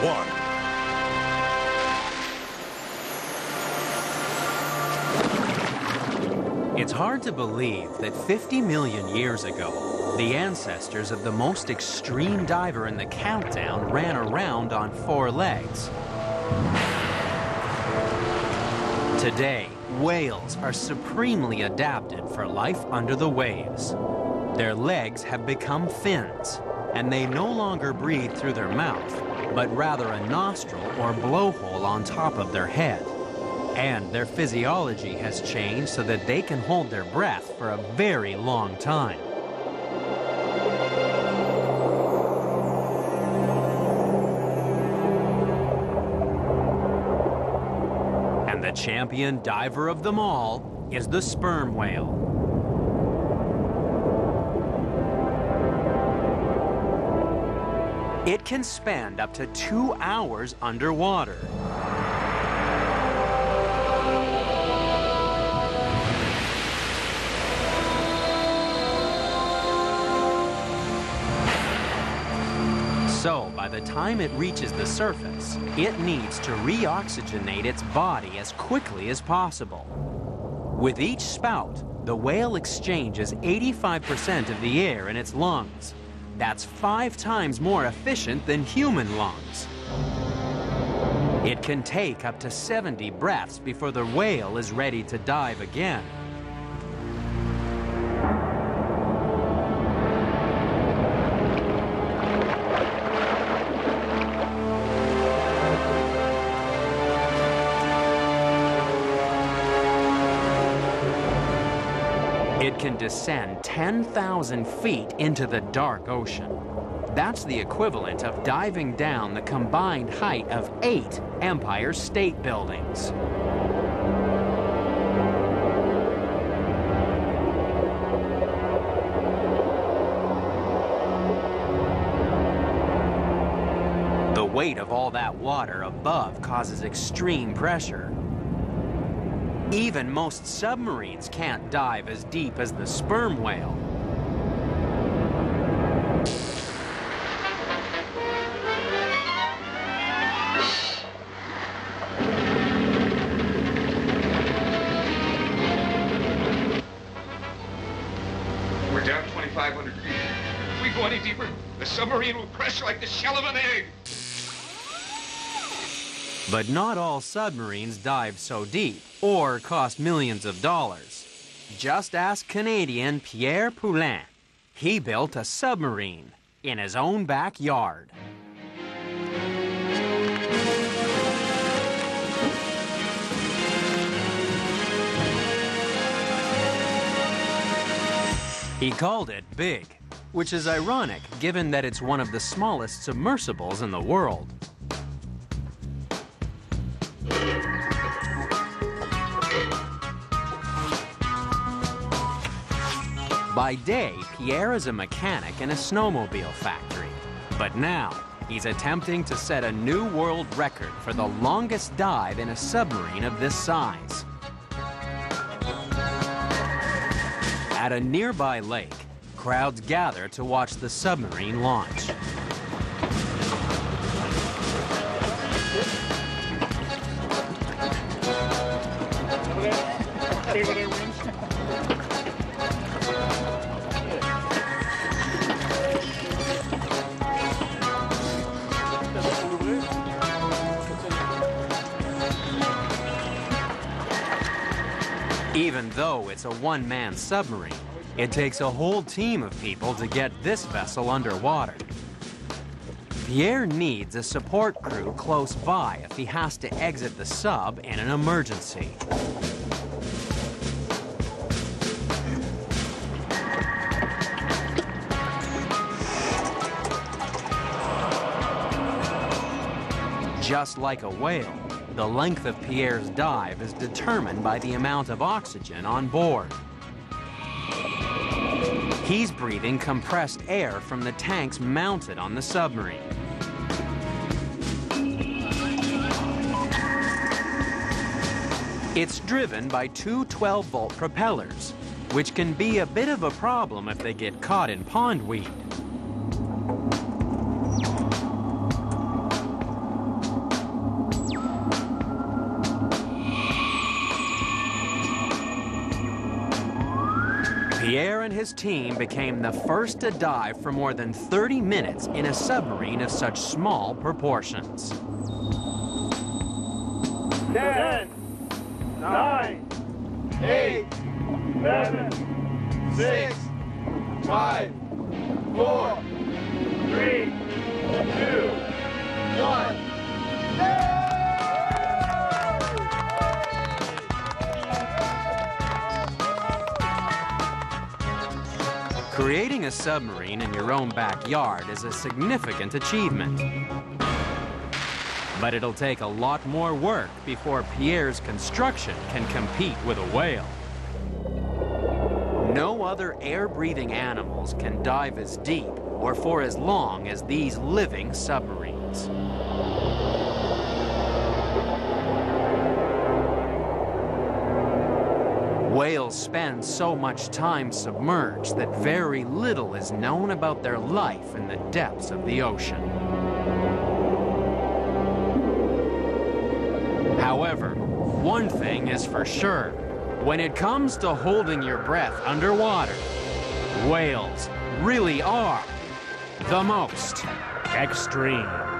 1. It's hard to believe that 50 million years ago, the ancestors of the most extreme diver in the countdown ran around on 4 legs. Today, whales are supremely adapted for life under the waves. Their legs have become fins, and they no longer breathe through their mouth, but rather a nostril or blowhole on top of their head. And their physiology has changed so that they can hold their breath for a very long time. And the champion diver of them all is the sperm whale. It can spend up to 2 hours underwater. So, by the time it reaches the surface, it needs to reoxygenate its body as quickly as possible. With each spout, the whale exchanges 85% of the air in its lungs. That's 5 times more efficient than human lungs. It can take up to 70 breaths before the whale is ready to dive again. It can descend 10,000 feet into the dark ocean. That's the equivalent of diving down the combined height of 8 Empire State Buildings. The weight of all that water above causes extreme pressure. Even most submarines can't dive as deep as the sperm whale. We're down 2,500 feet. If we go any deeper, the submarine will crash like the shell of an egg. But not all submarines dive so deep or cost millions of dollars. Just ask Canadian Pierre Poulin. He built a submarine in his own backyard. He called it Big, which is ironic given that it's one of the smallest submersibles in the world. By day, Pierre is a mechanic in a snowmobile factory. But now, he's attempting to set a new world record for the longest dive in a submarine of this size. At a nearby lake, crowds gather to watch the submarine launch. Even though it's a one-man submarine, it takes a whole team of people to get this vessel underwater. Pierre needs a support crew close by if he has to exit the sub in an emergency. Just like a whale, the length of Pierre's dive is determined by the amount of oxygen on board. He's breathing compressed air from the tanks mounted on the submarine. It's driven by 2 12-volt propellers, which can be a bit of a problem if they get caught in pondweed. Pierre and his team became the first to dive for more than 30 minutes in a submarine of such small proportions. 10, 9, 8, 7, 6, 5, 4, 3, 2, 1. Creating a submarine in your own backyard is a significant achievement. But it'll take a lot more work before Pierre's construction can compete with a whale. No other air-breathing animals can dive as deep or for as long as these living submarines. Whales spend so much time submerged that very little is known about their life in the depths of the ocean. However, one thing is for sure. When it comes to holding your breath underwater, whales really are the most extreme.